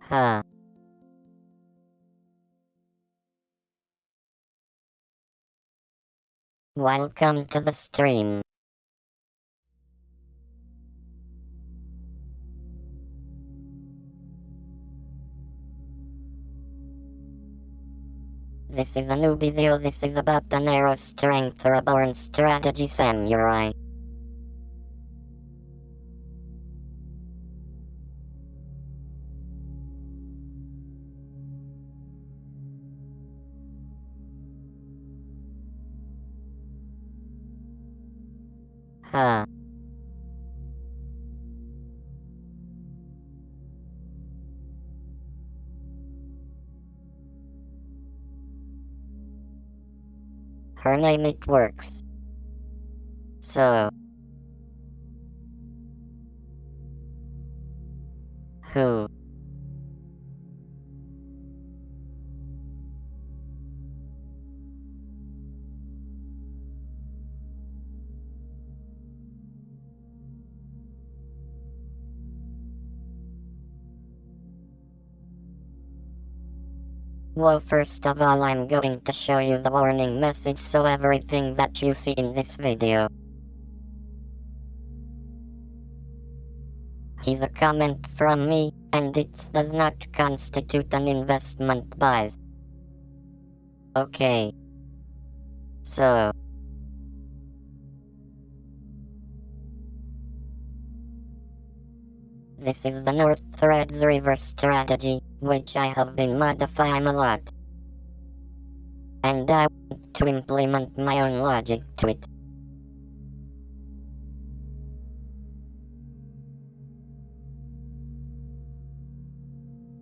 Huh. Welcome to the stream. This is a new video. This is about the Noro strength or a born strategy samurai. Huh. Her name it works. So. Who? Well, first of all I'm going to show you the warning message so everything that you see in this video is a comment from me, and it does not constitute an investment buys. Okay. So. This is the North Threads reverse strategy, which I have been modifying a lot. And I want to implement my own logic to it.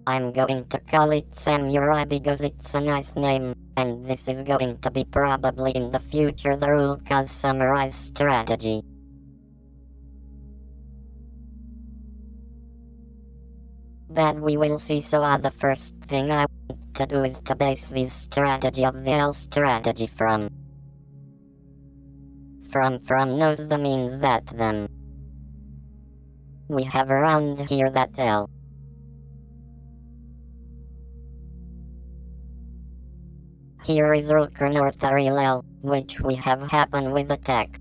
I'm going to call it Samurai because it's a nice name, and this is going to be probably in the future the rule cause Samurai's strategy. But we will see. So the first thing I want to do is to base this strategy of the L strategy from knows the means that them. We have around here that L. Here is Rooker North Ariel L, which we have happen with attack.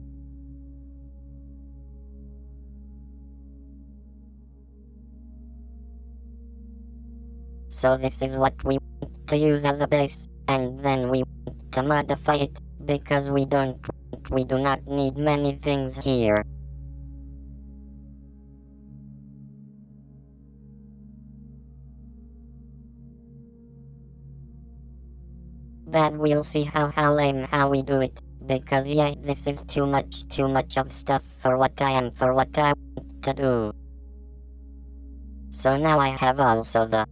So this is what we want to use as a base, and then we want to modify it, because we do not need many things here. But we'll see how lame how we do it, because yeah, this is too much of stuff for what I want to do. So now I have also the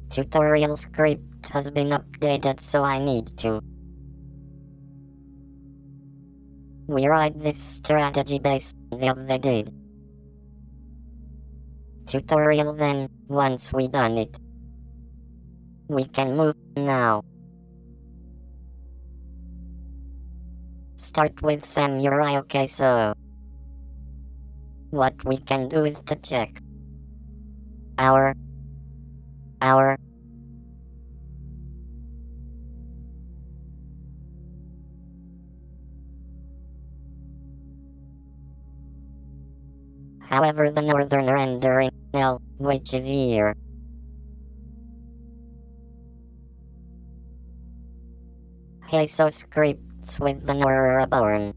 tutorial script has been updated, so I need to rewrite this strategy based on the they did tutorial. Then once we done it, we can move now. Start with Samurai. Okay, so what we can do is to check our however the northern rendering L, which is here. Hey, so scripts with the Noro are born.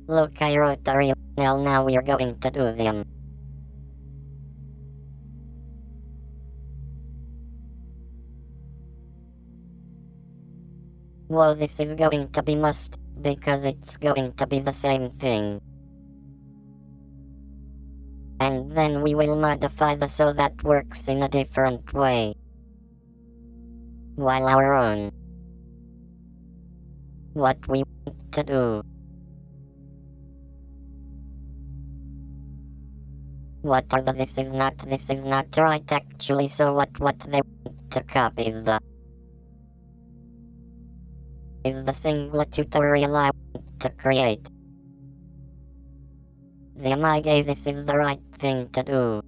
Look, I wrote a real L, now we are going to do them. Whoa, this is going to be must, because it's going to be the same thing. And then we will modify the so that works in a different way. While our own. What we want to do. What are the this is not right actually, so what they want to copy is the single tutorial I want to create. The Amige, this is the right thing to do.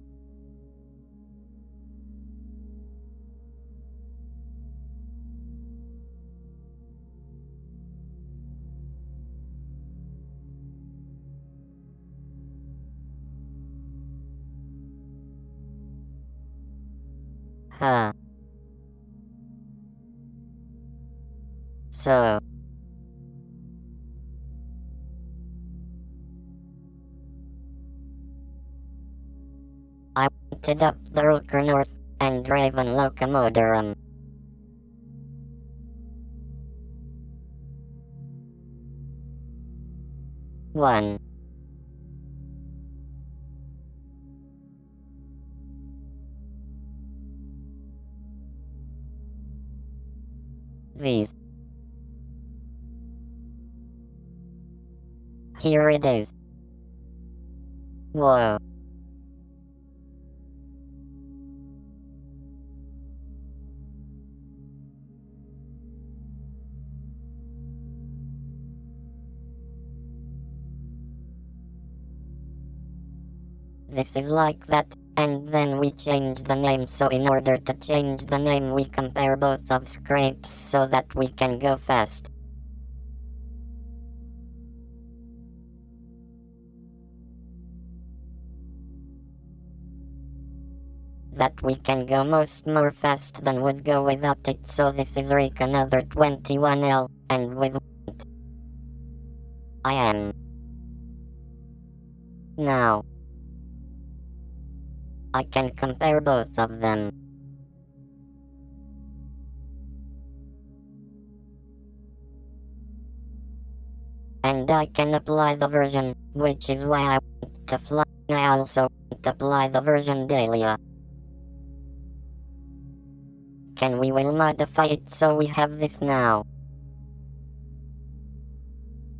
Huh. So. I wanted up the Rooker North and Raven Locomotorum. One. These. Here it is. Whoa. This is like that, and then we change the name, so in order to change the name we compare both of scrapes so that we can go fast. That we can go more fast than would go without it, so this is Rick another 21L, and with I am. Now. I can compare both of them. And I can apply the version, which is why I want to fly. I also want to apply the version Dahlia. We will modify it so we have this now.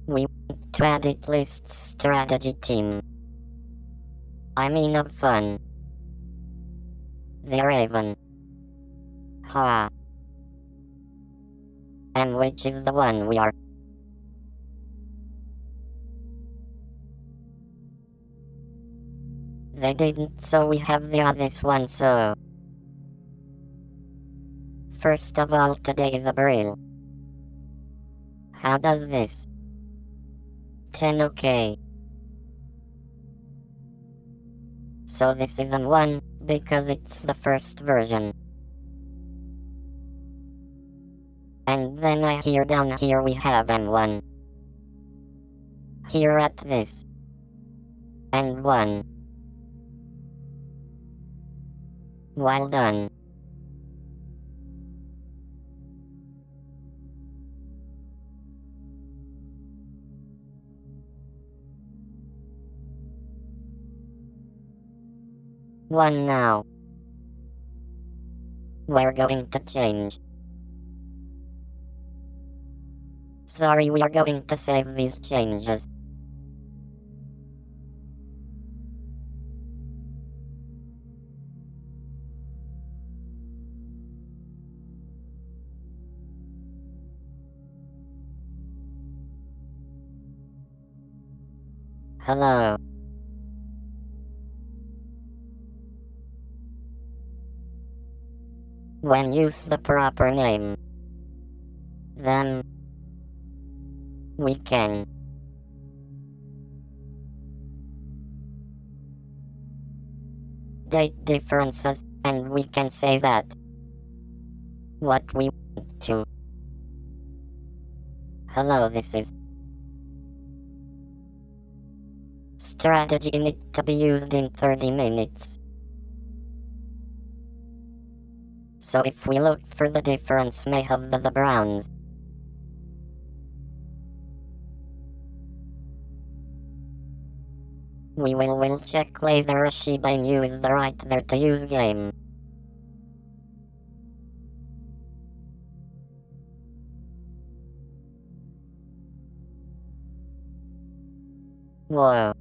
We want to add it lists strategy team. I mean of fun. The Raven. Ha. And which is the one we are. They didn't, so we have this one, so. First of all, today is April. How does this? 10 okay. So this is M1, because it's the first version. And then down here we have M1. Here at this. And 1. Well done. One now. We're going to change. Sorry, we are going to save these changes. Hello. When use the proper name, then we can date differences, and we can say that what we want to. Hello, this is strategy need to be used in 30 minutes. So if we look for the difference may have the browns. We will check later if she can use the right there to use game. Whoa.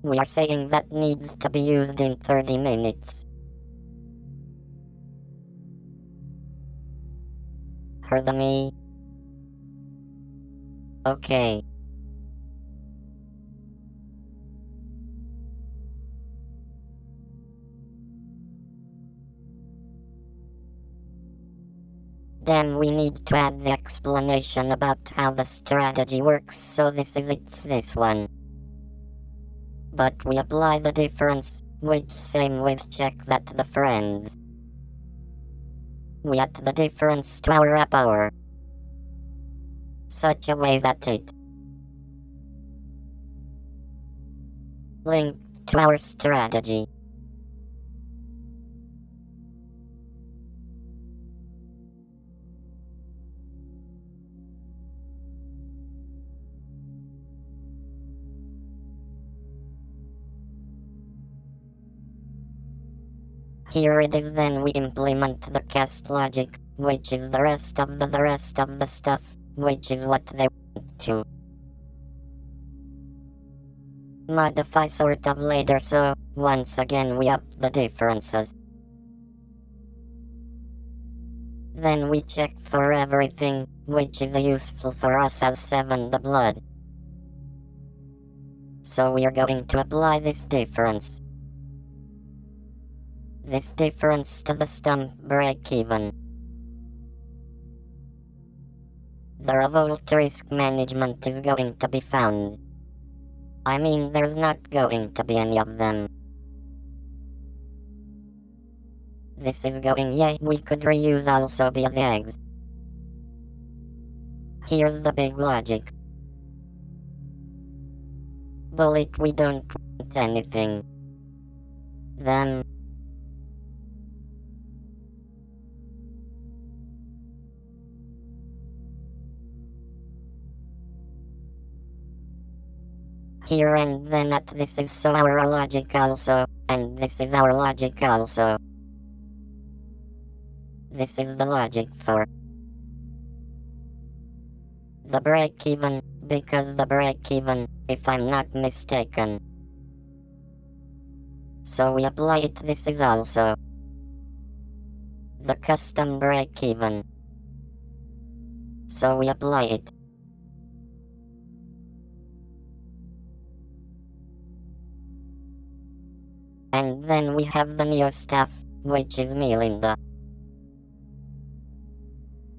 We are saying that needs to be used in 30 minutes. Heard me? Okay. Then we need to add the explanation about how the strategy works, so it's this one. But we apply the difference, which same with check that the friends. We add the difference to our app hour. Such a way that it link to our strategy. Here it is, then we implement the cast logic, which is the rest of the stuff, which is what they want to modify sort of later, so once again we up the differences. Then we check for everything, which is useful for us as 7 the blood. So we are going to apply this difference. This difference to the stump break even. The revolt risk management is going to be found. I mean, there's not going to be any of them. This is going, yay, we could reuse also be the eggs. Here's the big logic. Bullet, we don't want anything. Them. Here and then at this is so our logic also, and this is our logic also. This is the logic for the break even, because the break even, if I'm not mistaken. So we apply it, this is also the custom break even. So we apply it. And then we have the new stuff, which is Melinda.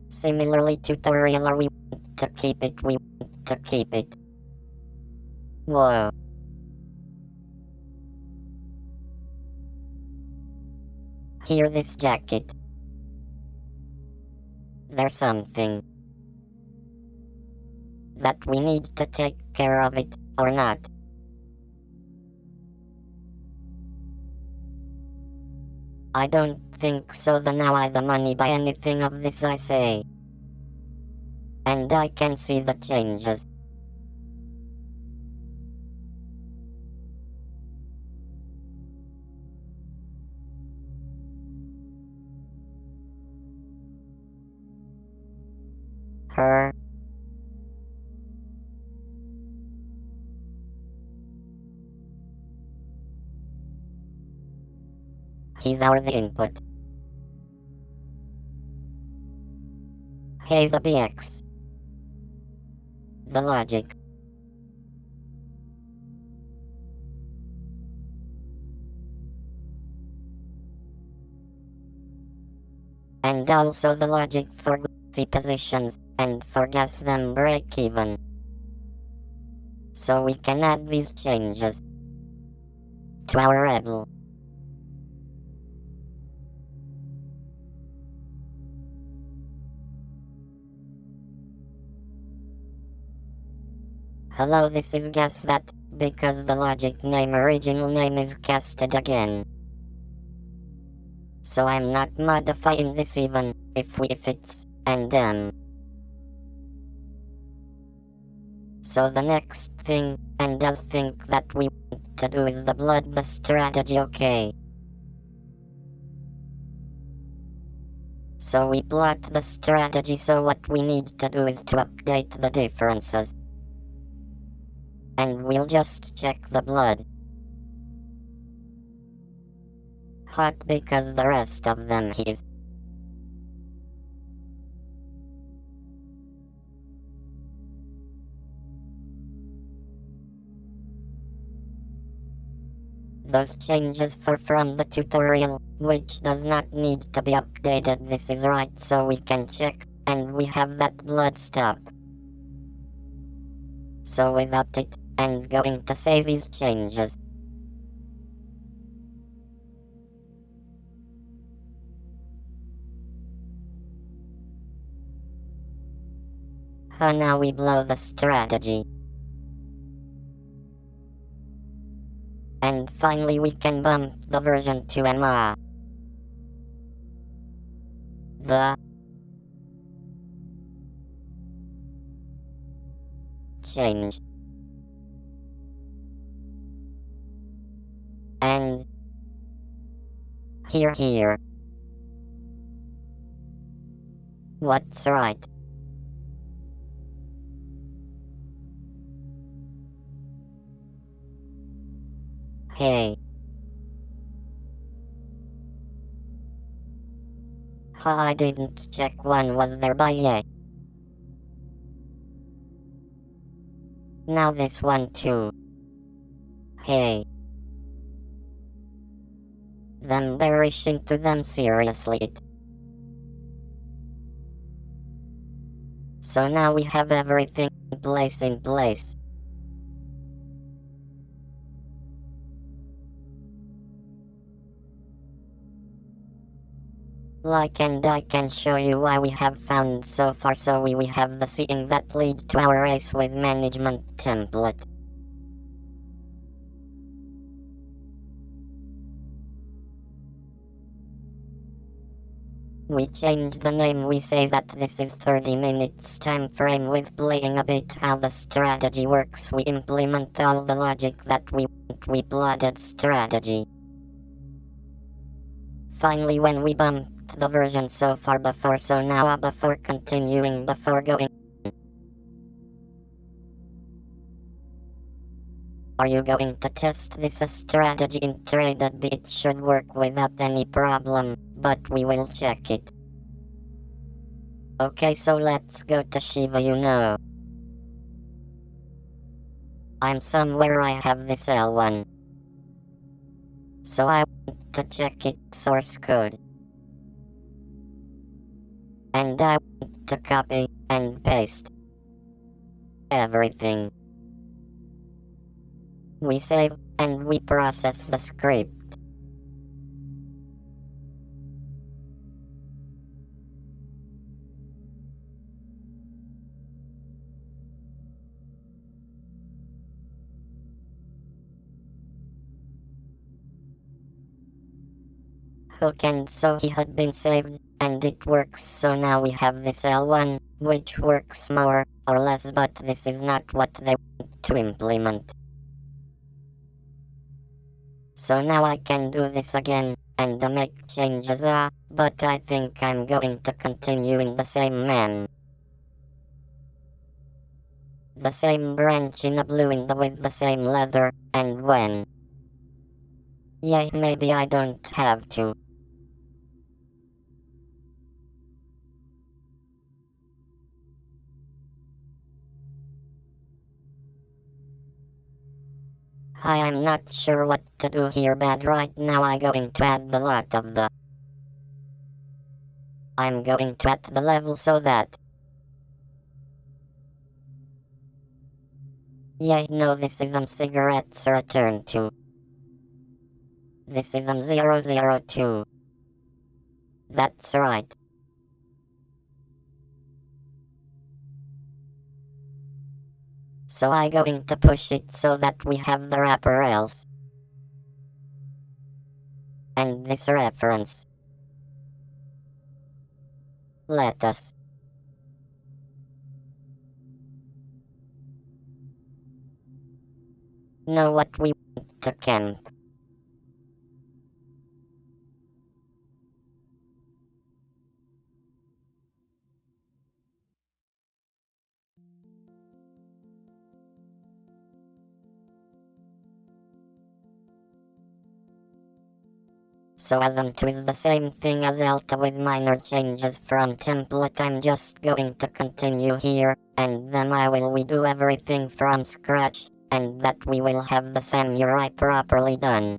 Similarly tutorial, we want to keep it, we want to keep it. Whoa. Here this jacket. There's something that we need to take care of it, or not. I don't think so, the now I the money buy anything of this I say. And I can see the changes. Her. He's our the input. Hey the BX. The logic. And also the logic for glossy positions, and for gas them break even. So we can add these changes to our rebel. Hello, this is guess that, because the logic name original name is casted again. So I'm not modifying this even, if it's, and them. So the next thing, and does think that we want to do is the blood the strategy, okay. So we plot the strategy, so what we need to do is to update the differences. And we'll just check the blood. Hot because the rest of them is. those changes from the tutorial, which does not need to be updated. This is right, so we can check, and we have that blood stop. So without it, I'm going to say these changes. Now we blow the strategy. And finally we can bump the version to MEMO. The change. And here. What's right? Hey. I didn't check one was there by yet. Now this one too. Hey. Them berishing to them seriously. So now we have everything in place. And I can show you why we have found so far. So we have the seeing that lead to our race with management template. We change the name, we say that this is 30 minutes time frame with playing a bit how the strategy works. We implement all the logic that we want, we plotted strategy. Finally when we bumped the version so far before, so now before continuing, before going. Are you going to test this strategy in TradeAD? It should work without any problem, but we will check it. Okay, so let's go to Shiva. I'm somewhere I have this L1. So I want to check its source code. And I want to copy and paste everything. We save, and we process the script. And so he had been saved, and it works. So now we have this L1, which works more or less, but this is not what they want to implement. So now I can do this again, and make changes, but I think I'm going to continue in the same MEMO. The same branch in a blue with the same leather, and when. Yeah, maybe I don't have to. I'm not sure what to do here, but right now I'm going to add the lot of the. I'm going to add the level so that. Yeah, no, this is cigarettes return to. This is 002. That's right. So I'm going to push it so that we have the wrapper else. And this reference. Let us. Know what we want to camp. So asm2 is the same thing as Alta with minor changes from template. I'm just going to continue here, and then we do everything from scratch, and that we will have the samurai properly done.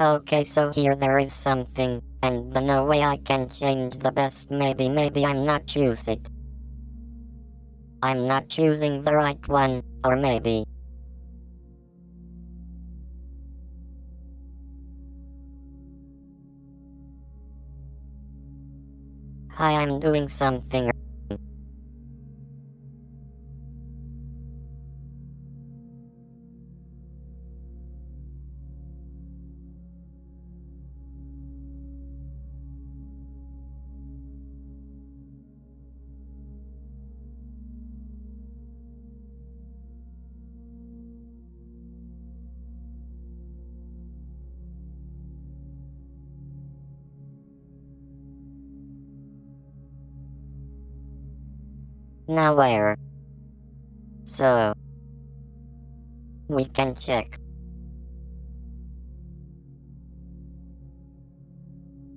Okay, so here there is something, and the no way I can change the best. Maybe I'm not choose it. I'm not choosing the right one, or maybe. Hi, I'm doing something. Now where? So, we can check.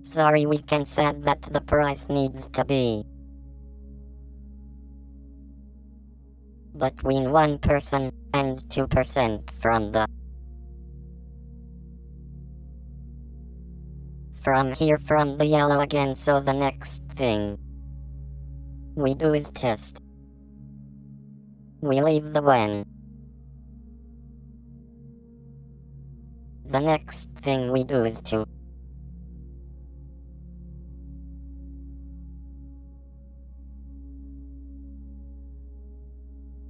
Sorry, we can set that the price needs to be between 1% and 2% from the. From here, from the yellow again, so the next thing we do is test. We leave the when. The next thing we do is to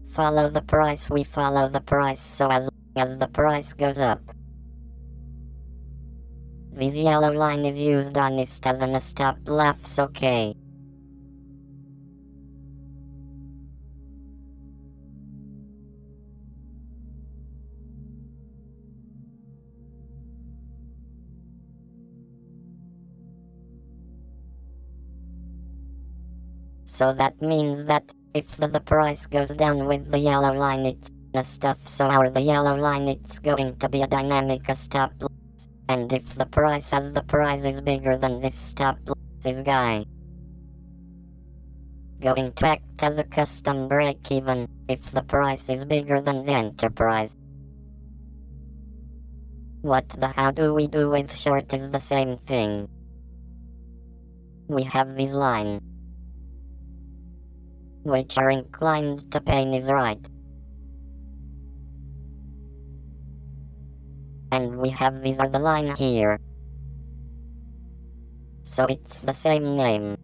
follow the price. We follow the price, so as long as the price goes up, this yellow line is used on it as an stop loss. Okay. So that means that if the price goes down with the yellow line, it's a stop. So the yellow line, it's going to be a dynamic stop loss. And if the price is bigger than this stop loss is going to act as a custom break even if the price is bigger than the enterprise. What the how do we do with short is the same thing. We have this line, which are inclined to pain is right. And we have these are the line here. So it's the same name.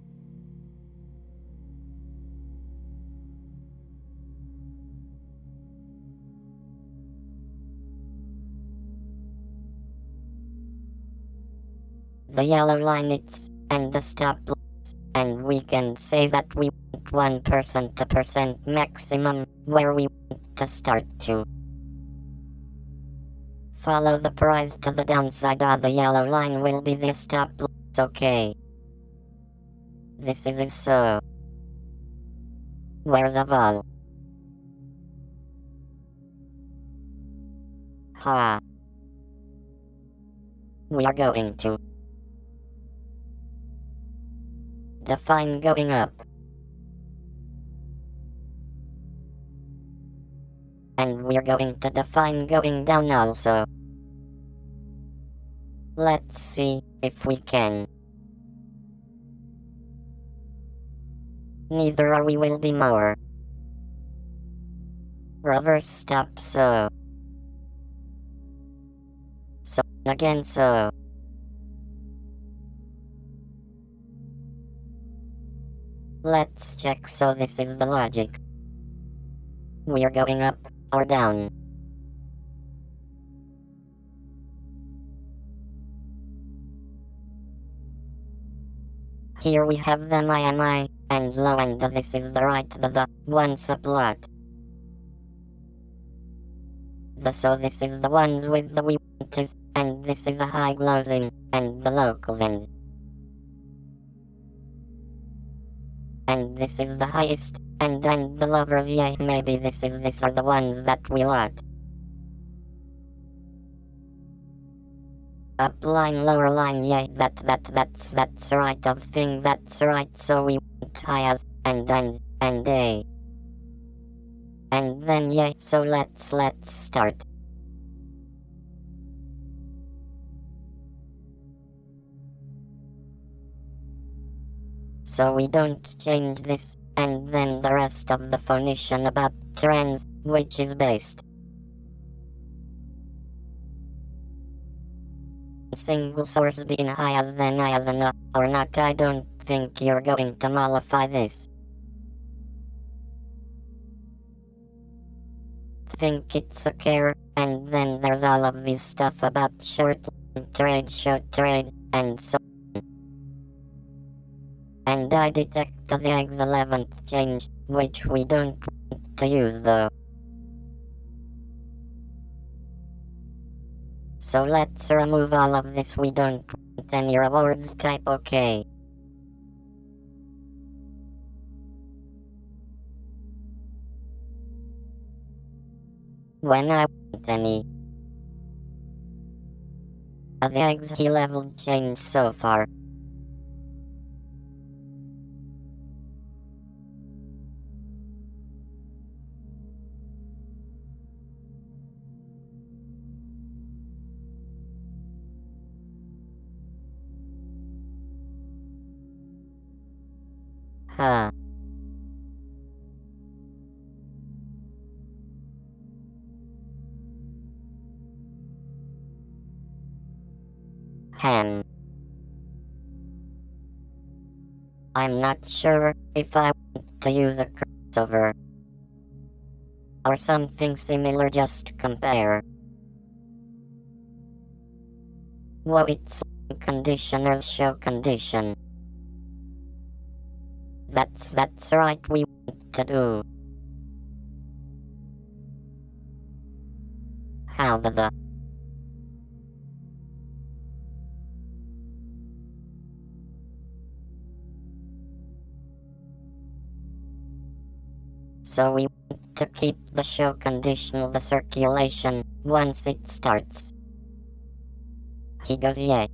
The yellow line it's and the stop loss, and we can say that we want 1% to percent maximum where we want to start to follow the price to the downside. The yellow line will be the stop loss. Okay. This is so. Where's the vol? Ha. We are going to define going up. And we're going to define going down also. Let's see if we can. Neither are we will be more. Reverse stop so. So again so. Let's check so this is the logic. We are going up or down. Here we have them IMI and low, and this is the right the ones plot. So this is the ones with the we want is, and this is a high closing and the locals end. And this is the highest, and the lovers, yeah, maybe these are the ones that we want. Up line, lower line, yeah, that's right of thing, that's right, so we want high as, and A. And then yeah, so let's start. So we don't change this, and then the rest of the phonician about trends, which is based single source being high as then I as an or not. I don't think you're going to mollify this. Think it's a care, and then there's all of this stuff about short trade, and so on. And I detect the X 11th change, which we don't want to use though. So let's remove all of this, we don't want any rewards type, okay. When I want any. The X key level change so far. Huh. Ham. I'm not sure if I want to use a crossover or something similar, just compare. Whoa, it's conditioners show condition. That's right, we want to do. How the So we want to keep the show conditional the circulation once it starts. He goes yay.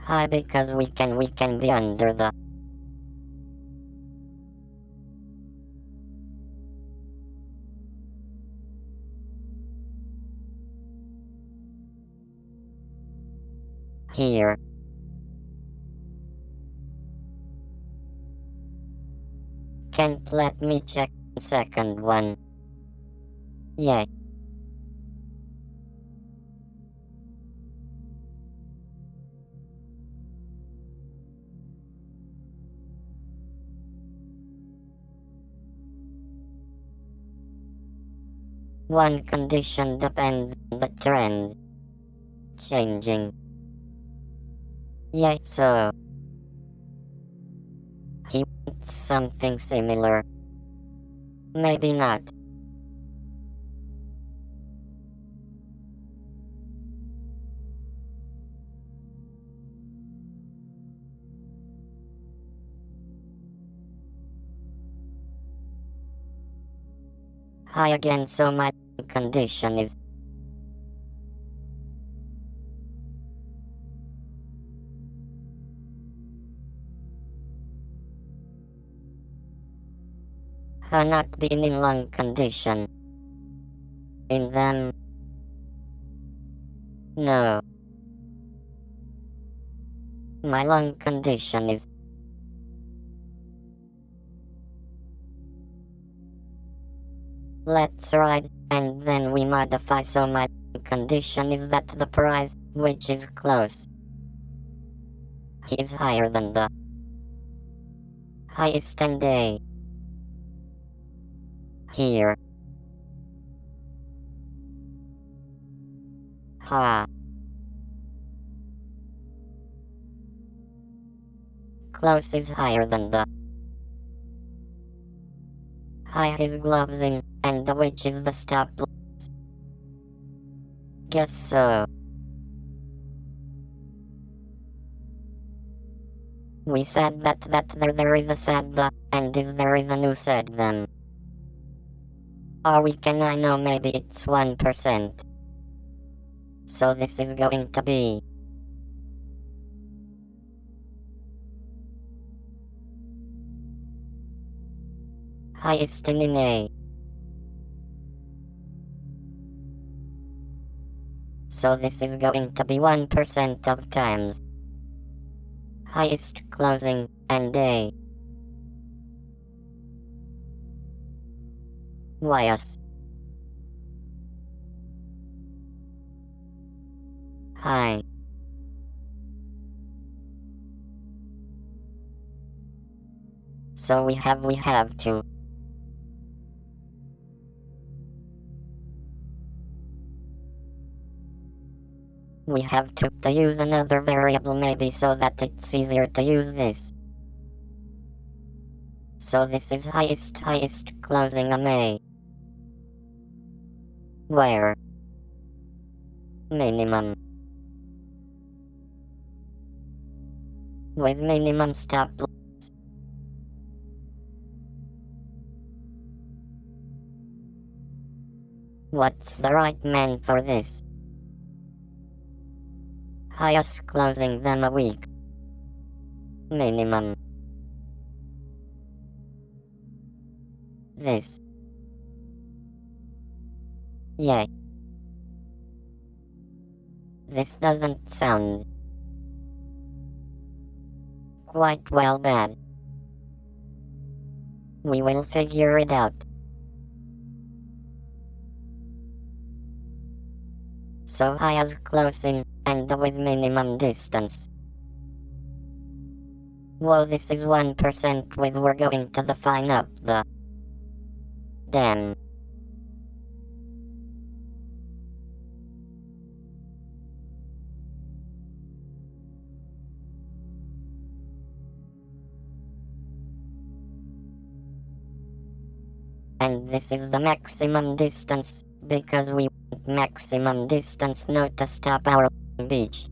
Hi, because we can be under the here. Can't let me check second one. Yay. One condition depends on the trend changing. Yay, so he wants something similar. Maybe not. Hi again, so my condition is not being in lung condition. In them. No. My lung condition is let's ride, and then we modify, so my condition is that the price, which is close, is higher than the highest and A. Here. Ha. Close is higher than the high his gloves in, and the which is the stop loss. Guess so. We said that there is a said the, and is there is a new said them. Or we can I know maybe it's 1%. So this is going to be highest in A. So this is going to be 1% of times highest closing and A. Ys high. So we have to use another variable maybe so that it's easier to use this. So this is highest closing A, where minimum with minimum stop loss. What's the right man for this? Highest closing them a week. Minimum. This. Yay. This doesn't sound quite well bad. We will figure it out. So highest closing and with minimum distance. Whoa, this is 1% with we're going to define up the damn. And this is the maximum distance, because we want maximum distance not to stop our beach.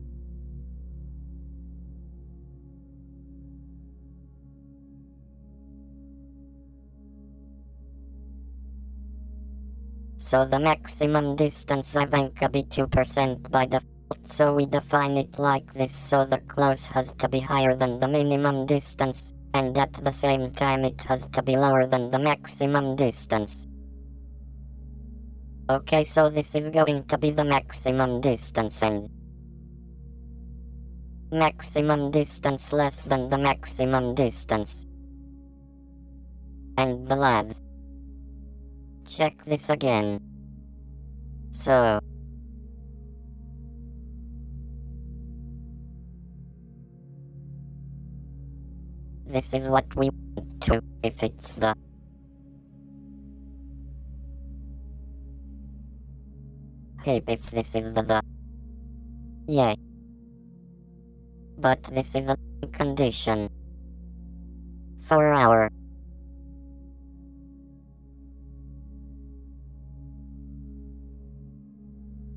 So the maximum distance I think could be 2% by default, so we define it like this, so the close has to be higher than the minimum distance, and at the same time it has to be lower than the maximum distance. Okay, so this is going to be the maximum distance, and maximum distance less than the maximum distance. And the lads, check this again. So this is what we want to, if it's the if this is the yay. But this is a condition for our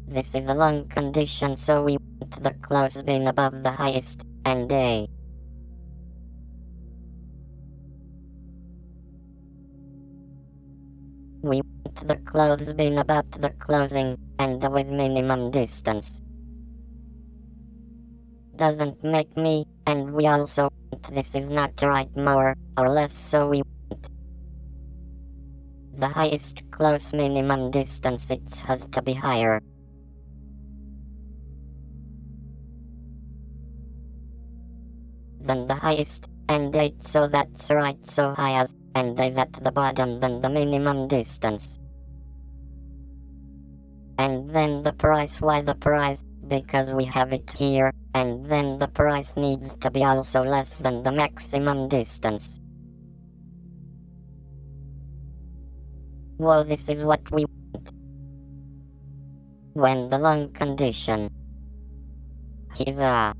this is a long condition, so we want the close being above the highest and A. We want the close being about the closing and with minimum distance. Doesn't make me, and we also want this is not right more or less, so we want the highest close minimum distance, it has to be higher than the highest and 8, so that's right, so high as and is at the bottom than the minimum distance. And then the price, why the price? Because we have it here, and then the price needs to be also less than the maximum distance. Whoa, this is what we want when the long condition is a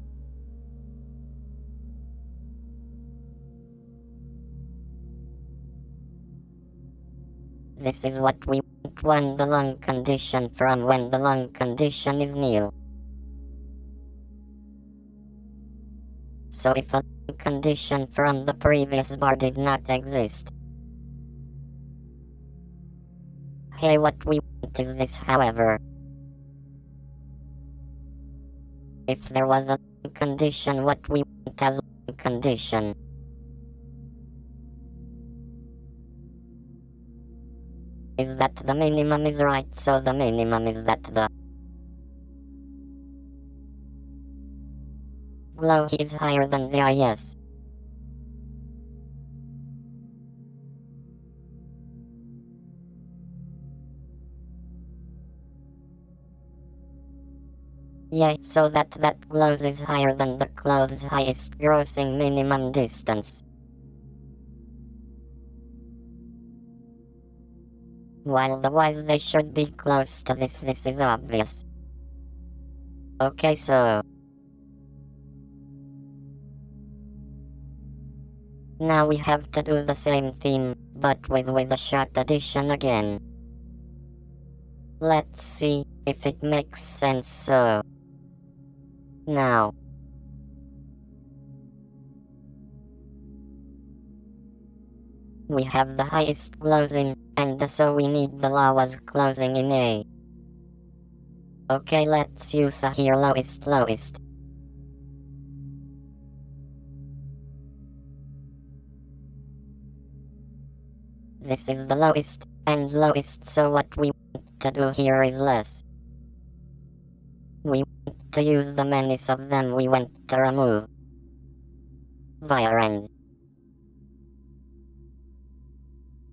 this is what we want when the long condition from when the long condition is nil. So if a long condition from the previous bar did not exist, hey, what we want is this. However, if there was a long condition, what we want as long condition is that the minimum is right, so the minimum is that the low is higher than the IS. Yay, so that close is higher than the clothes highest grossing minimum distance. While the Ys they should be close to this is obvious. Okay, so now we have to do the same theme, but with a short addition again. Let's see if it makes sense. So now we have the highest closing, and so we need the lowest closing in A. Okay, let's use a here lowest. This is the lowest and lowest, so what we want to do here is less. We want to use the menace of them we want to remove via end.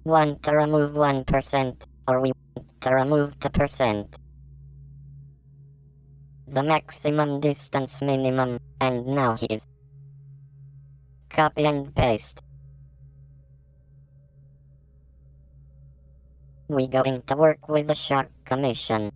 Want to remove 1%, or we want to remove 2%. The maximum distance minimum, and now here's copy and paste. We going to work with the shock commission.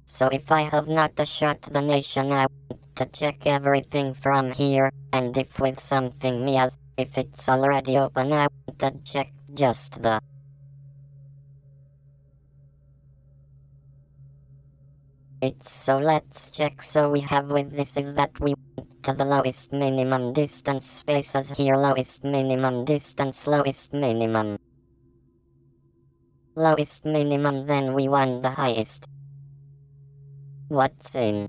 So if I have not shot the nation, I want to check everything from here, and if with something as if it's already open, I want to check just the it's. So let's check. So we have with this is that we want to the lowest minimum distance spaces here, lowest minimum distance, lowest minimum, then we want the highest. What's in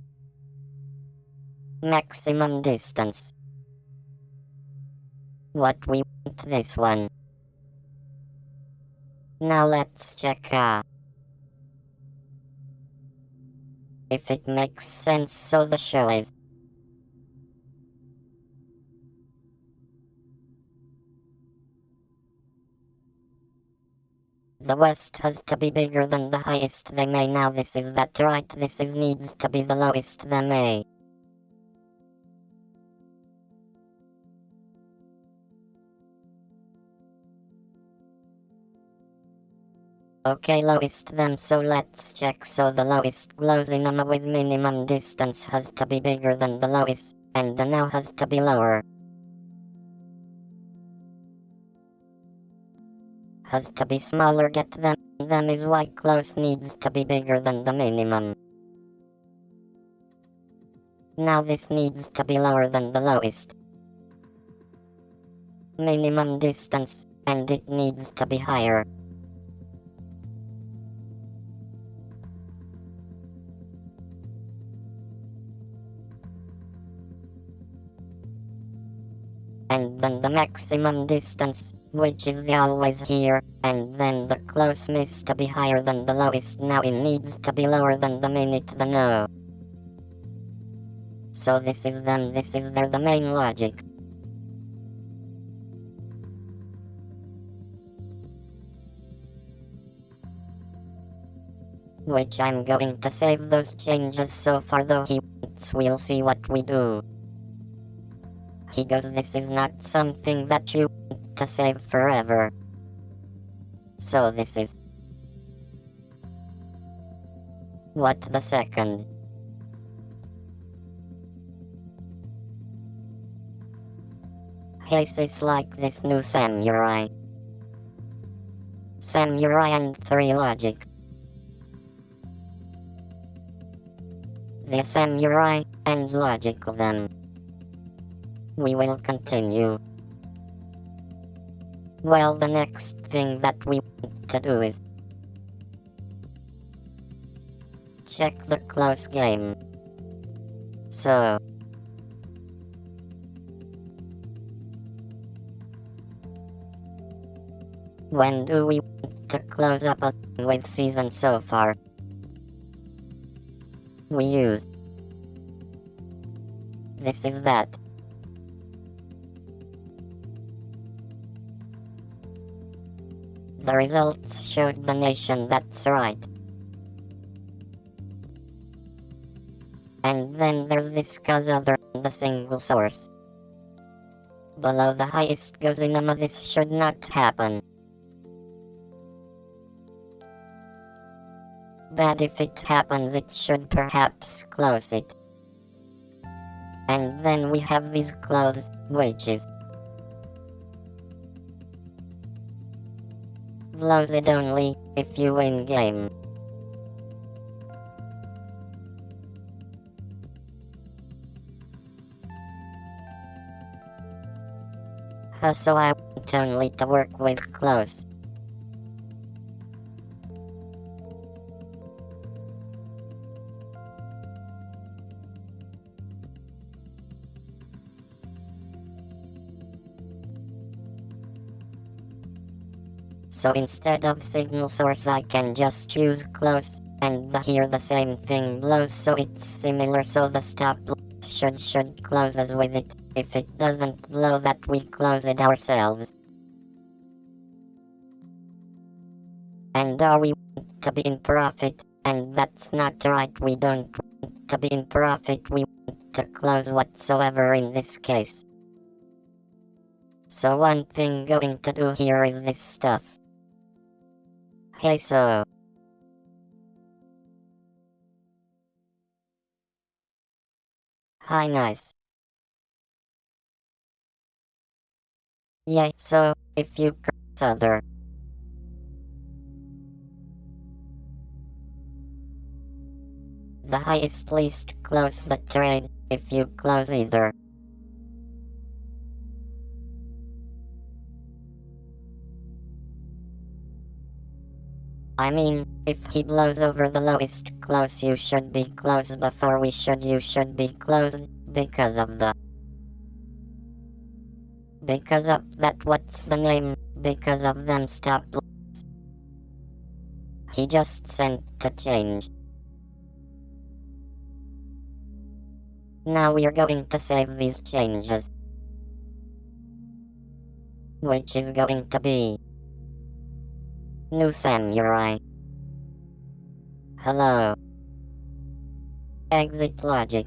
maximum distance? What we want this one. Now let's check if it makes sense. So the show is the west has to be bigger than the highest they may. Now this is that right, this is needs to be the lowest they may. Okay, lowest them, so let's check. So the lowest closing with minimum distance has to be bigger than the lowest, and the now has to be lower. Has to be smaller, get them is why close needs to be bigger than the minimum. Now this needs to be lower than the lowest minimum distance, and it needs to be higher. And then the maximum distance, which is the always here, and then the close needs to be higher than the lowest. Now it needs to be lower than the minute the no. So this is them, this is their the main logic. Which I'm going to save those changes so far, though he wants, we'll see what we do. He goes, this is not something that you want to save forever. So this is what the second. Haze is like this new samurai. Samurai and 3 logic. The samurai and logic of them. We will continue. Well, the next thing that we want to do is check the close game. So, when do we want to close up a with season so far? We use this is that. The results showed the nation, that's right. And then there's this cause other the single source. Below the highest goes in this should not happen. But if it happens it should perhaps close it. And then we have these clothes, which is blows it only if you win game. So I want only to work with close. So instead of signal source I can just choose close, and here the same thing blows, so it's similar, so the stop should close us with it. If it doesn't blow that we close it ourselves. And we want to be in profit, and that's not right, we don't want to be in profit, we want to close whatsoever in this case. So one thing going to do here is this stuff. Hey, so hi, nice. Yeah, so if you cross other, the highest least close the trade if you close either. I mean, if he blows over the lowest close you should be close before you should be closed, because of the because of that what's the name, because of them stop loss. He just sent to change. Now we're going to save these changes. Which is going to be New Samurai. Hello. Exit logic.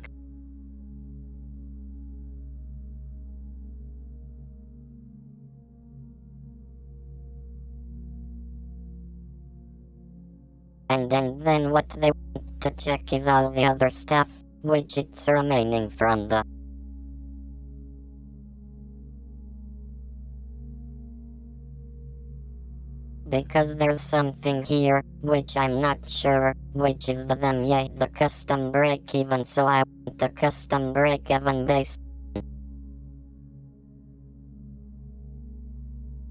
And then what they want to check is all the other stuff, which it's remaining from the because there's something here, which I'm not sure, which is the the custom break even, so I want the custom break even base.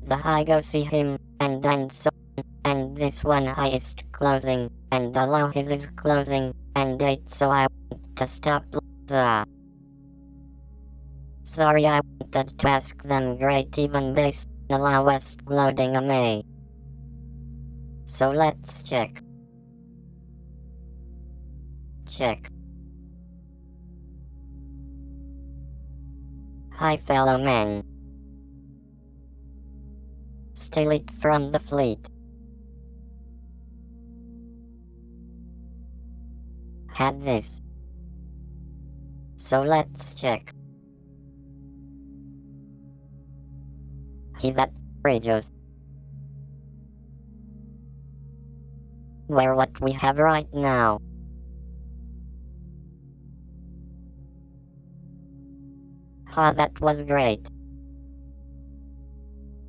The high go see him, and so on, and this one highest closing, and the low his is closing, and 8, so I want to stop loss. Sorry, I wanted to ask them great even base, allow west loading a May. So let's check. Check. Hi fellow men. Steal it from the fleet. Had this. So let's check. He that radios. Where what we have right now. Ha, that was great.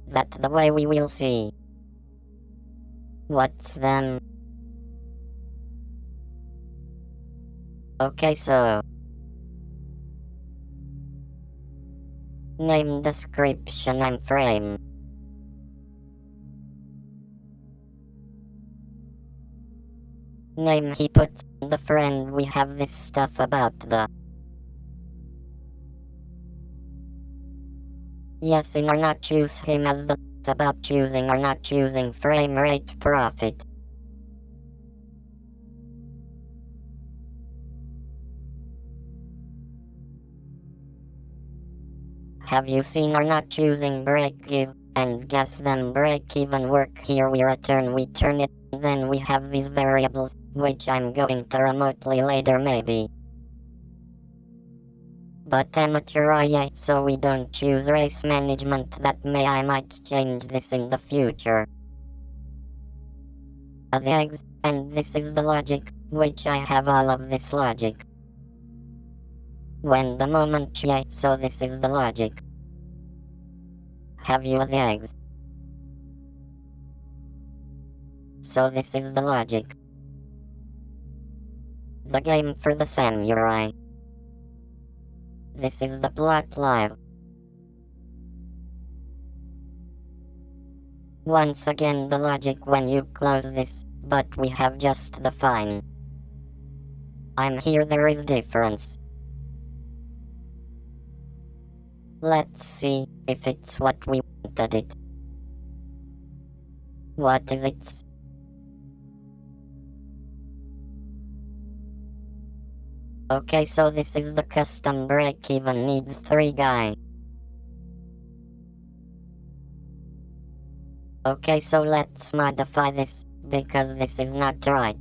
That the way we will see. What's them? Okay, so name description and frame. Name he puts the friend we have this stuff about the. Yes, in or not choose him as the about choosing or not choosing frame rate profit. Have you seen or not choosing break give, and guess them break even work here we turn it, then we have these variables, which I'm going to remotely later maybe. But amateur IA, so we don't choose race management that I might change this in the future. The eggs, and this is the logic, which I have all of this logic. When the moment yeah, so this is the logic. Have you the eggs? So this is the logic. The game for the samurai. This is the plot live. Once again the logic when you close this, but we have just the fine. I'm here there is difference. Let's see if it's what we wanted it. What is it? Okay, so this is the custom break even needs 3 guy. Okay, so let's modify this, because this is not right.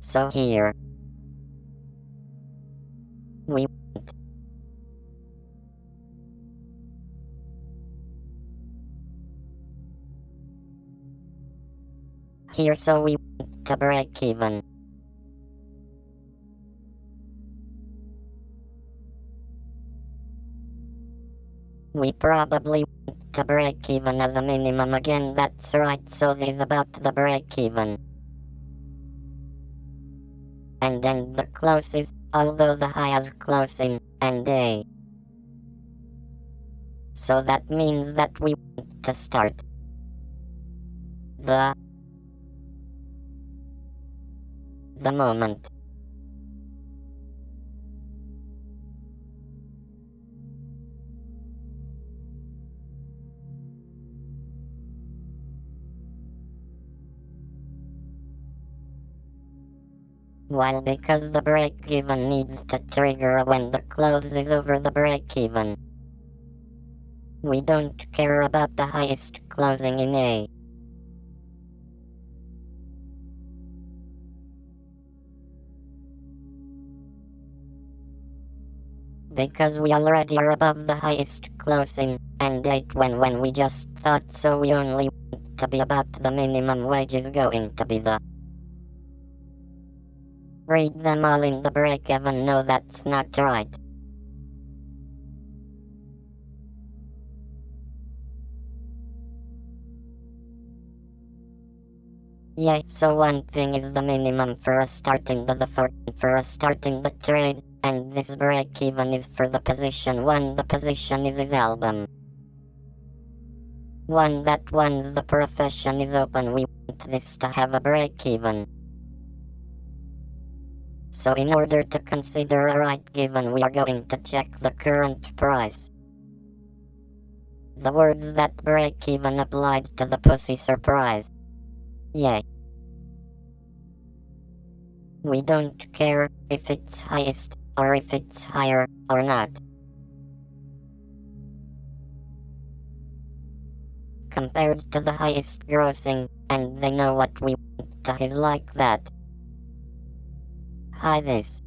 So here. We want. Here so we want to break even. We probably want to break even as a minimum again, that's right, so this is about the break even. And then the close is, although the high is close in, and A. So that means that we want to start the moment. While because the break even needs to trigger when the close is over the break even. We don't care about the highest closing in A. Because we already are above the highest closing, and 8 when we just thought so we only want to be about the minimum wage is going to be the. Read them all in the break even, no that's not right. Yay, so one thing is the minimum for us starting for us starting the trade, and this break even is for the position 1, the position is his album. 1 that once the profession is open we want this to have a break even. So in order to consider a right given we are going to check the current price. The words that break even applied to the pussy surprise. Yay. We don't care if it's highest, or if it's higher, or not. Compared to the highest grossing, and they know what we want to is like that. High this.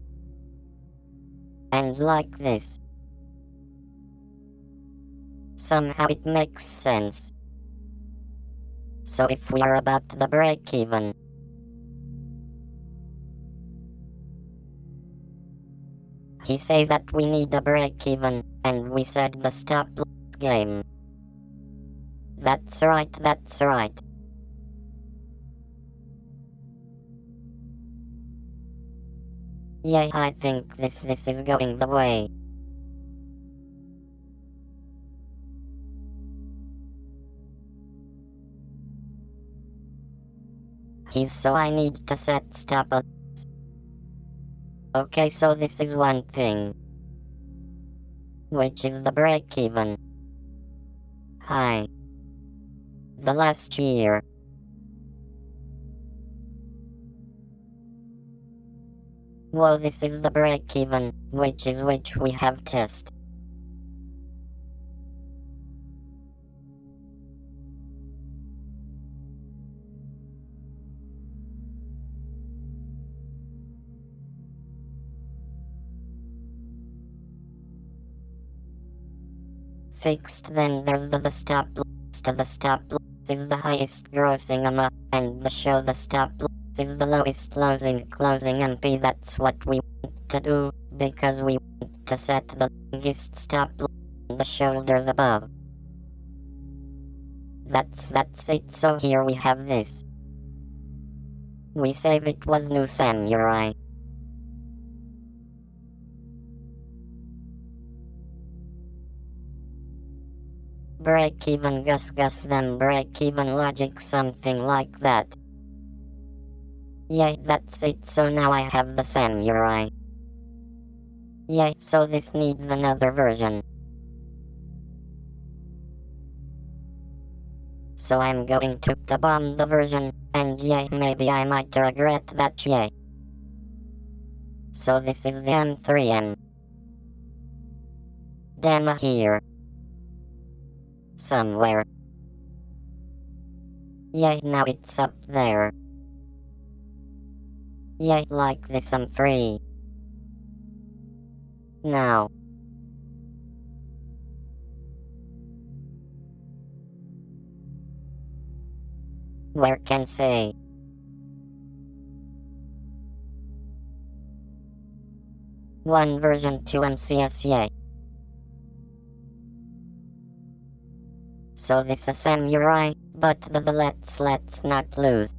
And like this. Somehow it makes sense. So if we are about the break even. He say that we need a break even, and we said the stop loss game. That's right, that's right. Yay, I think this is going the way. So I need to set stop loss Okay, so this is one thing, which is the break even. Hi. The last year. Well, this is the break even, which we have test. Fixed, then there's the stop loss. The stop loss is the highest grossing amount, and the stop loss is the lowest closing MP. That's what we want to do, because we want to set the longest stop loss on the shoulders above. That's it. So here we have this. We save it was new samurai. Break even gus then break even logic, something like that. Yay, that's it. So now I have the samurai. Yay, so this needs another version. So I'm going to bomb the version, and yay, maybe I might regret that, yay. So this is the M3M. Demo here. Somewhere. Yay, now it's up there. Yay, like this I'm free. Now. Where can say? One version 2 MCS, yay. So this is samurai, but the let's not lose.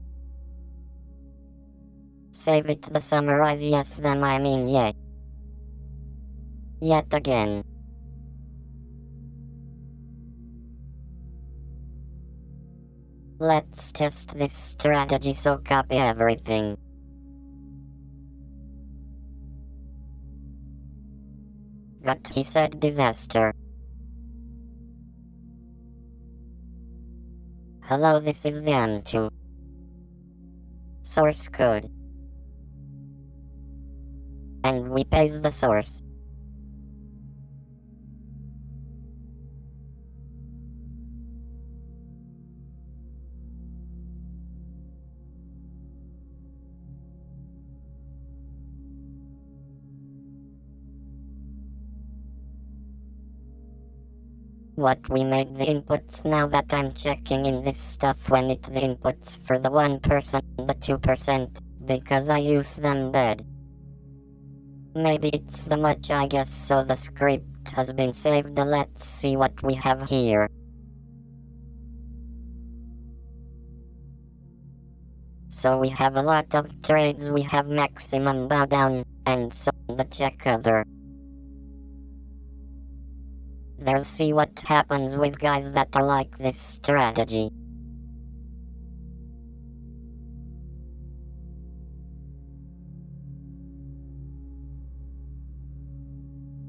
Save it the summarize, yes, then I mean yay. Yet again. Let's test this strategy, so copy everything. But he said disaster. Hello, this is the M2. Source code. And we paste the source. What we made the inputs, now that I'm checking in this stuff when it the inputs for the 1%, the 2%, because I use them bad. Maybe it's the much, I guess, so the script has been saved. Let's see what we have here. So we have a lot of trades, we have maximum bow down, and so the check other. There's see what happens with guys that are like this strategy.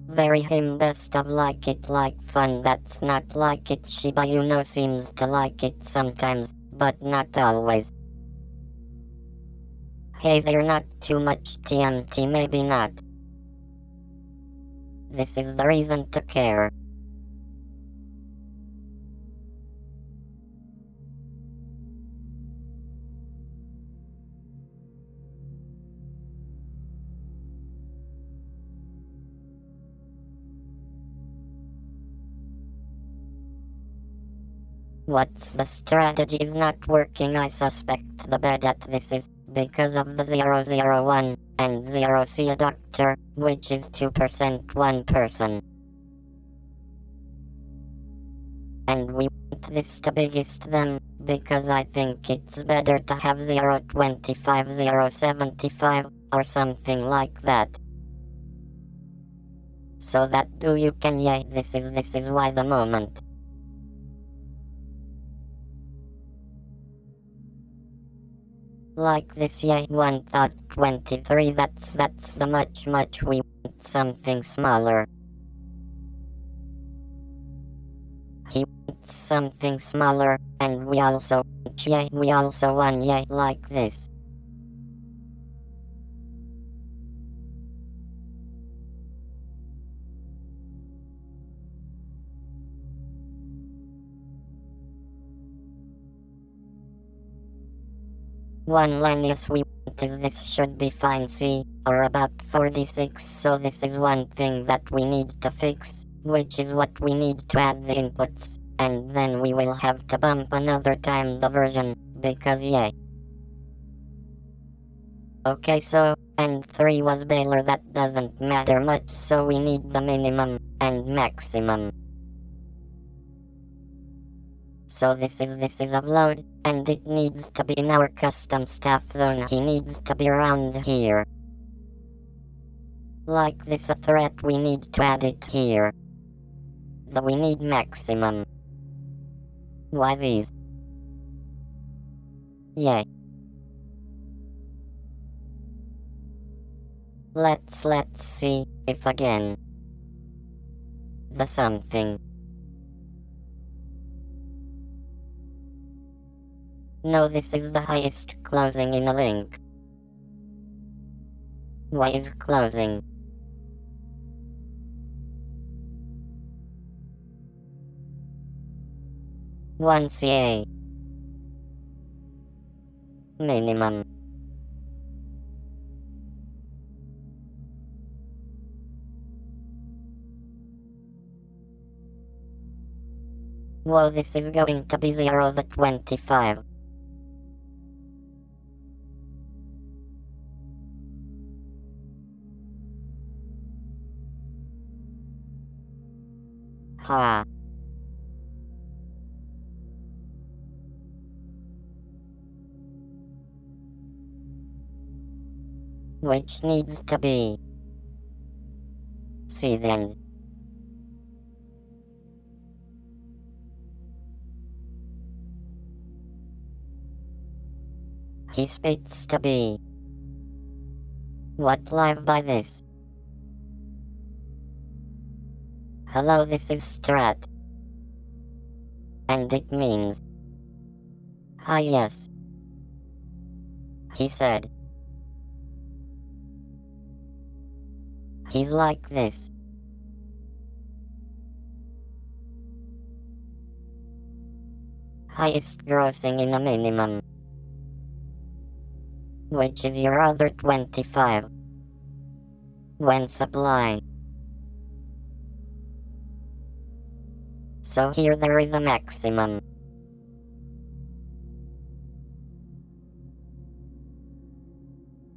Very him best of like it like fun, that's not like it. Shiba Inu seems to like it sometimes, but not always. Hey, they're not too much TMT, maybe not. This is the reason to care. What's the strategy is not working? I suspect the bad at this is because of the 001 and 0C adductor, which is 2% one person. And we want this to biggest them, because I think it's better to have 025, 075, or something like that. So that do you can yay, this is why the moment. Like this, yeah, 1.23, that's the much we want something smaller. He wants something smaller, and we also want, yeah, like this. One line, yes, we want is this should be fine, see, or about 46, so this is one thing that we need to fix, which is what we need to add the inputs, and then we will have to bump another time the version, because yeah. Okay, so, and 3 was Baylor, that doesn't matter much, so we need the minimum, and maximum. So this is upload, and it needs to be in our custom staff zone. He needs to be around here. Like this, a threat, we need to add it here. We need maximum. Why these? Yay. Let's see if again. The something. No, this is the highest closing in a link. Why is closing? One CA. Minimum. Whoa, this is going to be 0 the 25. Ha. Which needs to be. See then. He spits to be. What live by this? Hello, this is strat. And it means. Hi, yes. He said. He's like this. Highest grossing in a minimum. Which is your other 25. When supply. So here there is a maximum.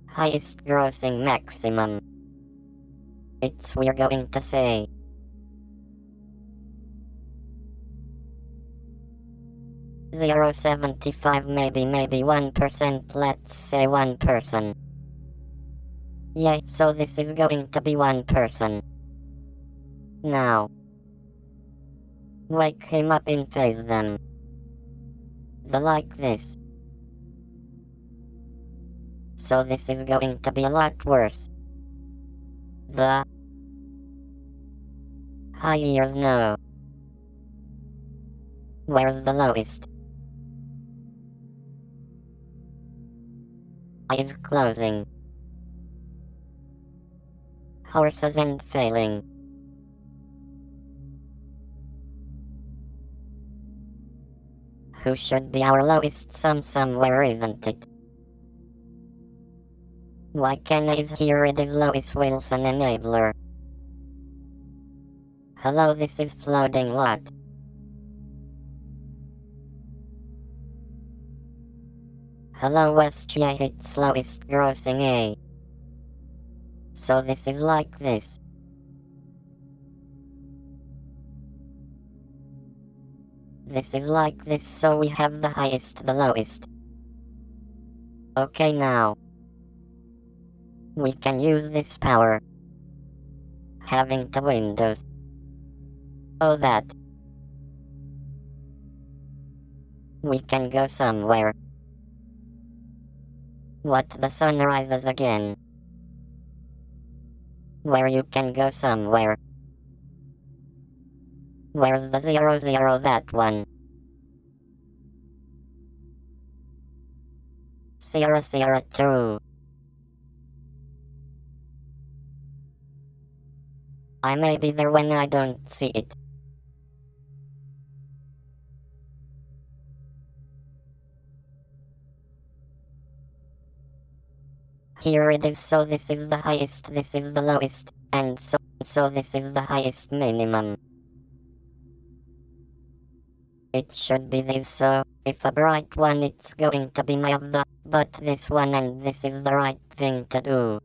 Highest grossing maximum. It's we're going to say. $0.75, maybe 1%, let's say 1%. Yay, so this is going to be 1%. Now. Wake him up in phase them. The like this. So this is going to be a lot worse. The high years no. Where's the lowest? Is closing. Horses and failing. Who should be our lowest sum somewhere, isn't it? Why Kenna is here, it is Lois Wilson enabler. Hello, this is floating what? Hello SGA, it's lowest grossing A. So this is like this. This is like this, so we have the highest, the lowest. Okay, now. We can use this power. Having the windows. Oh, that. We can go somewhere. What the sun rises again. Where you can go somewhere. Where's the 00 that one? 002. I may be there when I don't see it. Here it is, so this is the highest, this is the lowest, and so this is the highest minimum. It should be this, so if a bright one it's going to be my of the, but this one, and this is the right thing to do.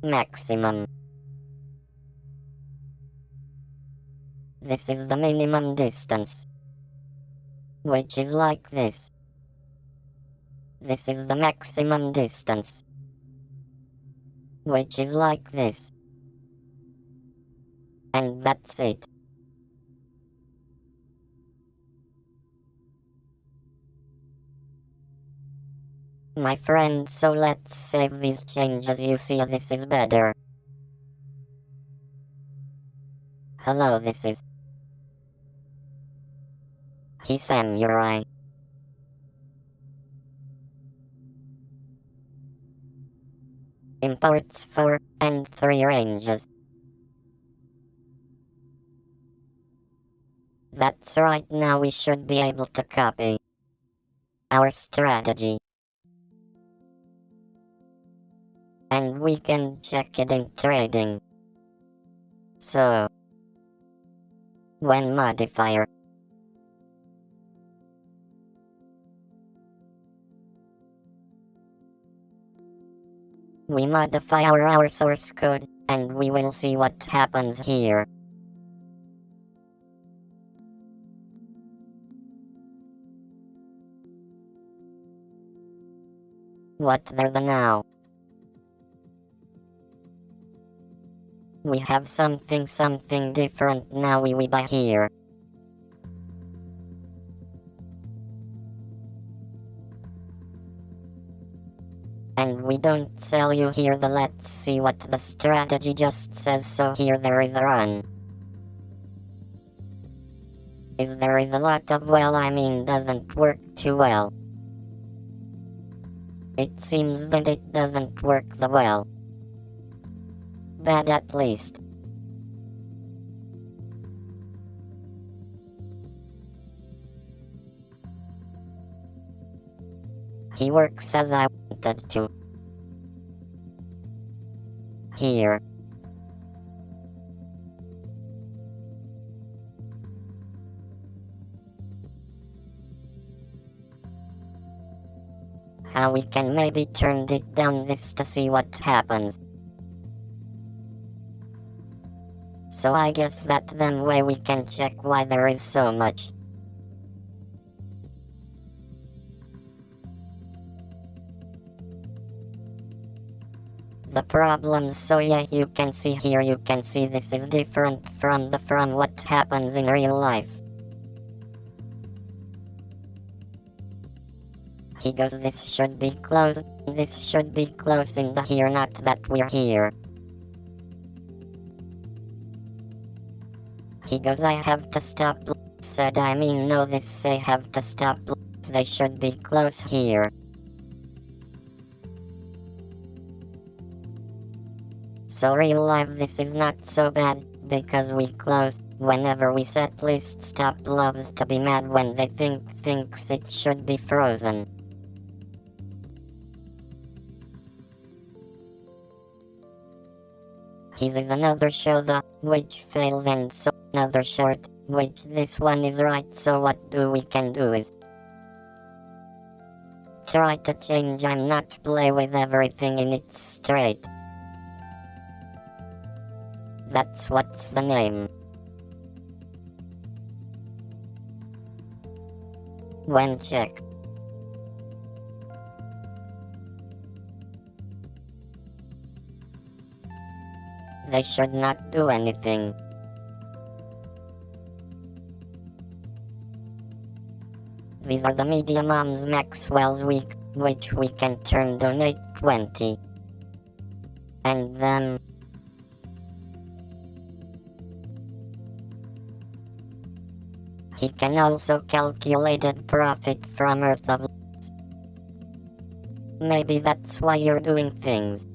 Maximum. This is the minimum distance, which is like this. This is the maximum distance, which is like this. And that's it. My friend, so let's save these changes. You see, this is better. Hello, this is He Samurai. Imports 4 and 3 ranges. That's right, now we should be able to copy our strategy. And we can check it in trading. So, when modifier we modify our source code, and we will see what happens here. What there the now? We have something different now we buy here. And we don't sell you here the let's see what the strategy just says, so here there is a run. There is a lot of doesn't work too well. It seems that it doesn't work the well. Bad at least. He works as I wanted to. Here. How we can maybe turn it down this to see what happens. So I guess that then way we can check why there is so much. The problems, so yeah, you can see here, you can see this is different from what happens in real life. He goes, this should be close, this should be close in the here, not that we're here. He goes, I have to stop, said no, this say have to stop, they should be close here. So real life this is not so bad, because we close, whenever we set list stop loves to be mad when they thinks it should be frozen. His is another show which fails, and so another short, which this one is right, so what we can do is try to change, I'm not play with everything in its straight. That's what's the name. When check. They should not do anything. These are the media moms Maxwell's week. which we can turn donate 20. And then he can also calculated profit from Earth of Loss. Maybe that's why you're doing things.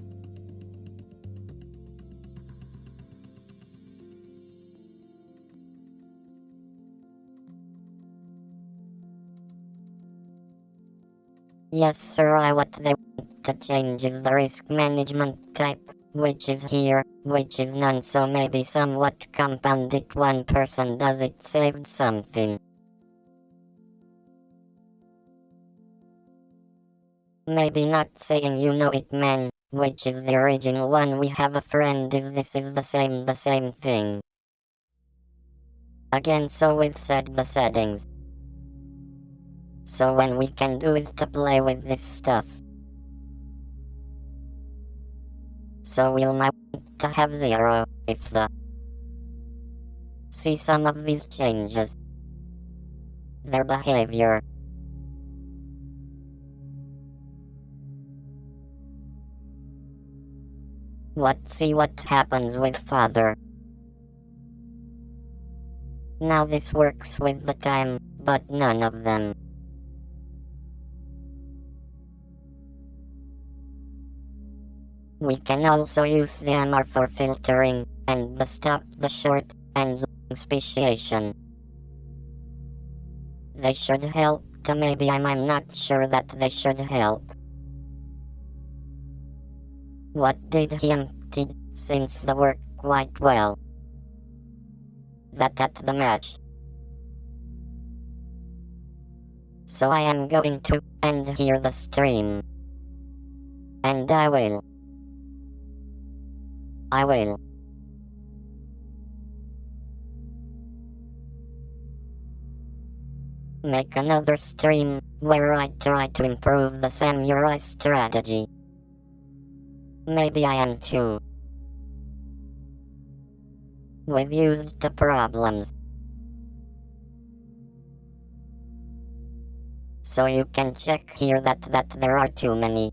Yes sir, what they want to change is the risk management type, which is here, which is none, so maybe somewhat compound it, one person does it saved something. Maybe not saying you know it man, which is the original one we have a friend is this is the same thing. Again, so we've set the settings. So when we can do is to play with this stuff. So we'll might want to have 0, if the see some of these changes. Their behavior. See what happens with father. Now this works with the time, but none of them. We can also use the MR for filtering, and the stop, the short, and long speciation. They should help to maybe I'm not sure that they should help. What did he empty, since the work quite well. That at the match. So I am going to end here the stream. And I will make another stream, where I try to improve the samurai strategy. Maybe I am too. With used to problems. So you can check here that there are too many.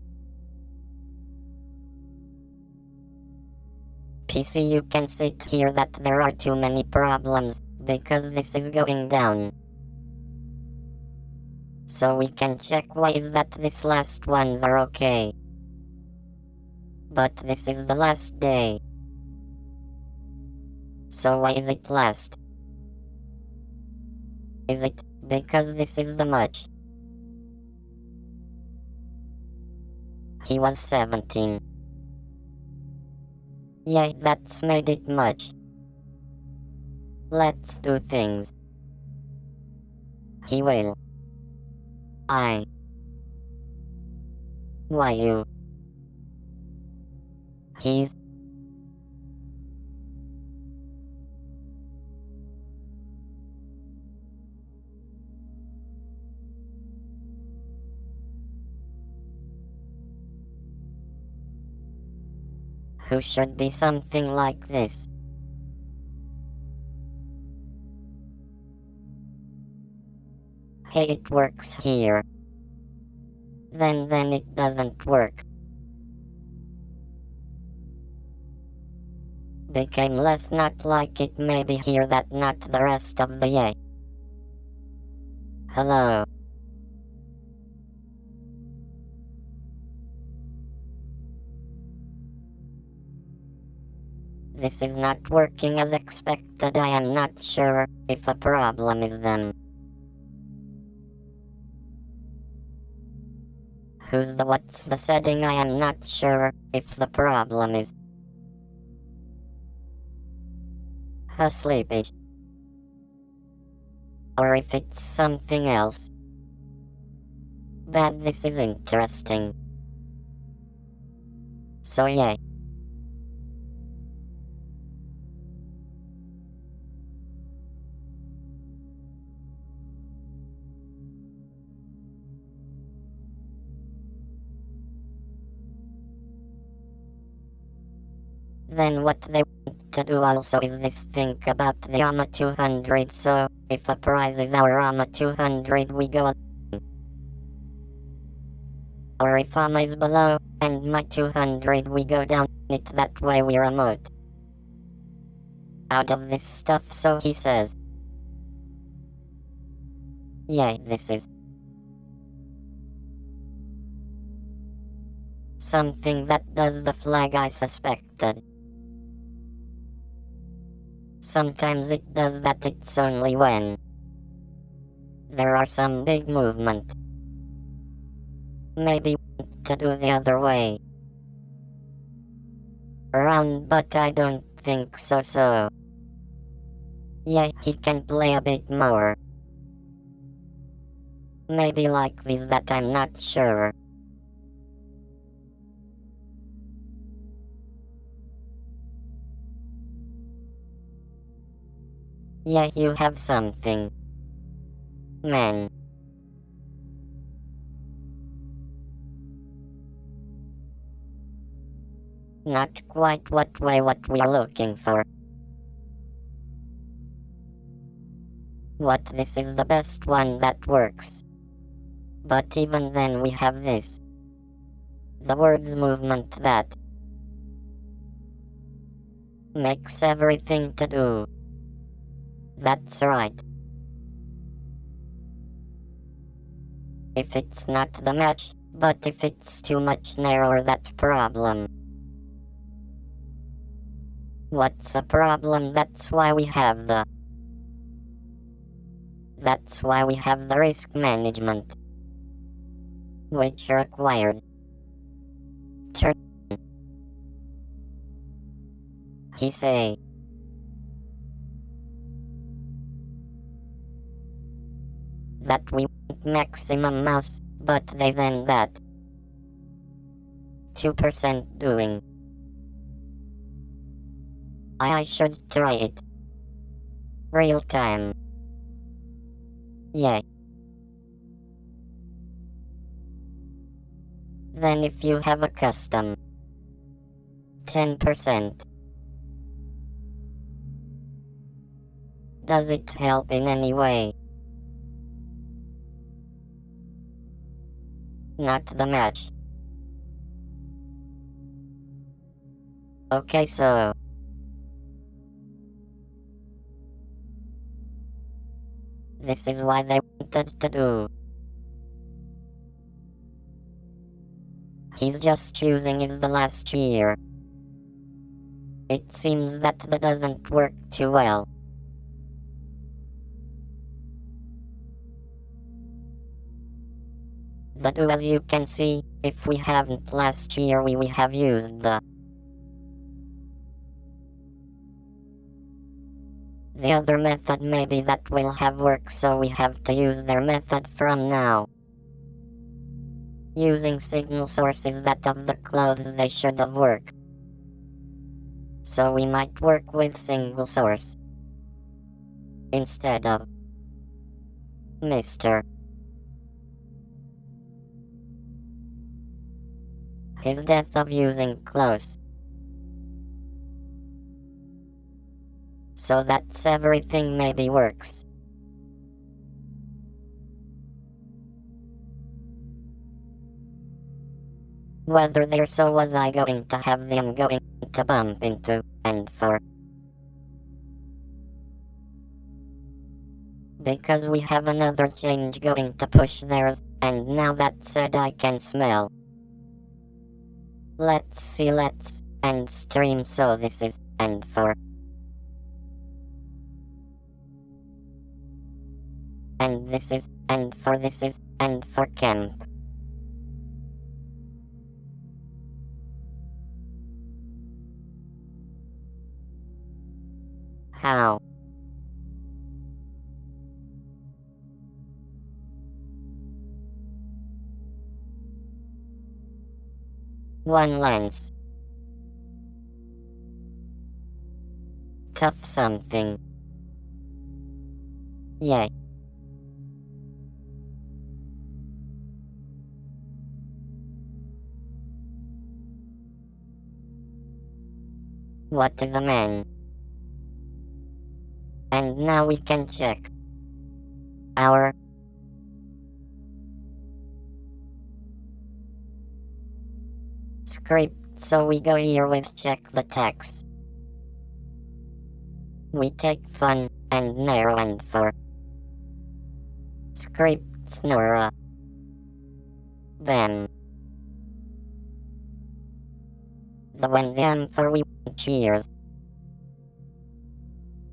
PC, you can see here that there are too many problems, because this is going down. So we can check why is that this last ones are okay. But this is the last day. So why is it last? Is it because this is the much? He was 17. Yay, that's made it much. Let's do things. He will. Why you? He's. Who should be something like this. Hey, it works here. Then it doesn't work. Became less not like it maybe here that not the rest of the yay. Hello. This is not working as expected. I am not sure if a problem is them. What's the setting? I am not sure if the problem is her sleepage. Or if it's something else. But this is interesting. So yay. Then what they want to do also is this, think about the AMA 200, so if a prize is our AMA 200 we go Or if is below, and my 200 we go down it that way we remote out of this stuff, so he says. Yeah, this is something that does the flag I suspected. Sometimes it does that, it's only when there are some big movement. Maybe to do the other way around, but I don't think so. Yeah, he can play a bit more. Maybe like these, that I'm not sure. Yeah, you have something, man. Not quite what we're looking for. What, this is the best one that works. But even then we have this. The words movement that makes everything to do. That's right. If it's not the match, but if it's too much narrower, that problem. What's a problem? That's why we have the risk management, which required turn. He say that we want maximum mouse, but they then that 2% doing. I should try it. Real time. Yay. Then if you have a custom 10%, does it help in any way? Not the match. Okay, so this is why they wanted to do. He's just choosing is the last year. It seems that doesn't work too well. The do, as you can see, if we haven't last year we have used the other method, maybe that will have worked, so we have to use their method from now. Using signal sources that of the clothes they should have worked. So we might work with single source instead of Mr. His death of using close. So that's everything maybe works. Whether there, so was I going to have them going to bump into, and for. Because we have another change going to push theirs, and now that said I can smell. Let's see, and stream, so this is, and for. And this is, and for this is, and for camp. How? One lens. Tough something. Yay. What is a man? And now we can check our script, so we go here with check the text. We take fun and Noro and for scripts Noro. Then the when the M for we cheers.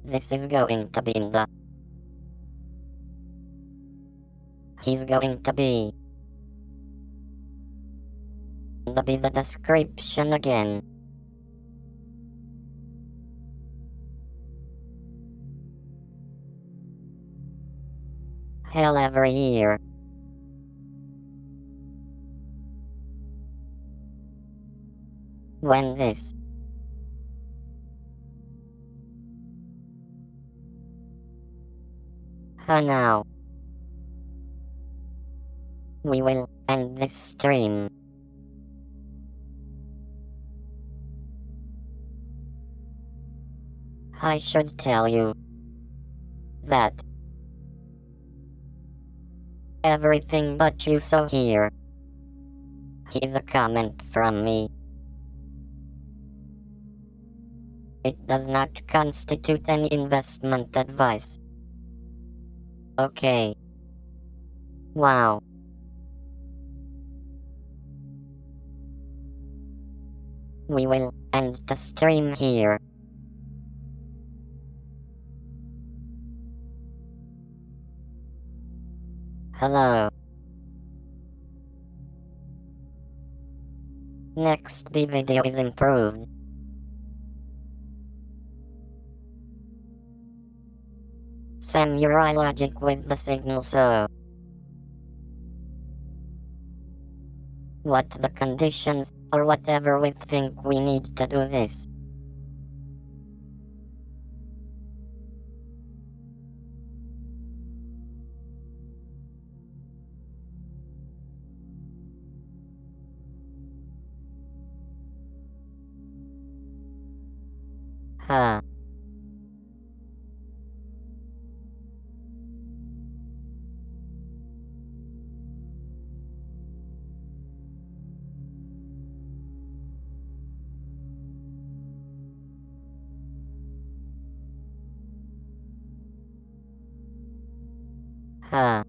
This is going to be in the he's going to be the description again. Hell every year. When this now we will end this stream. I should tell you that everything but you saw here is a comment from me. It does not constitute any investment advice. Okay. Wow. We will end the stream here. Hello. Next the video is improved. Samurai logic with the signal, so what the conditions or whatever we think we need to do this. Huh. Huh.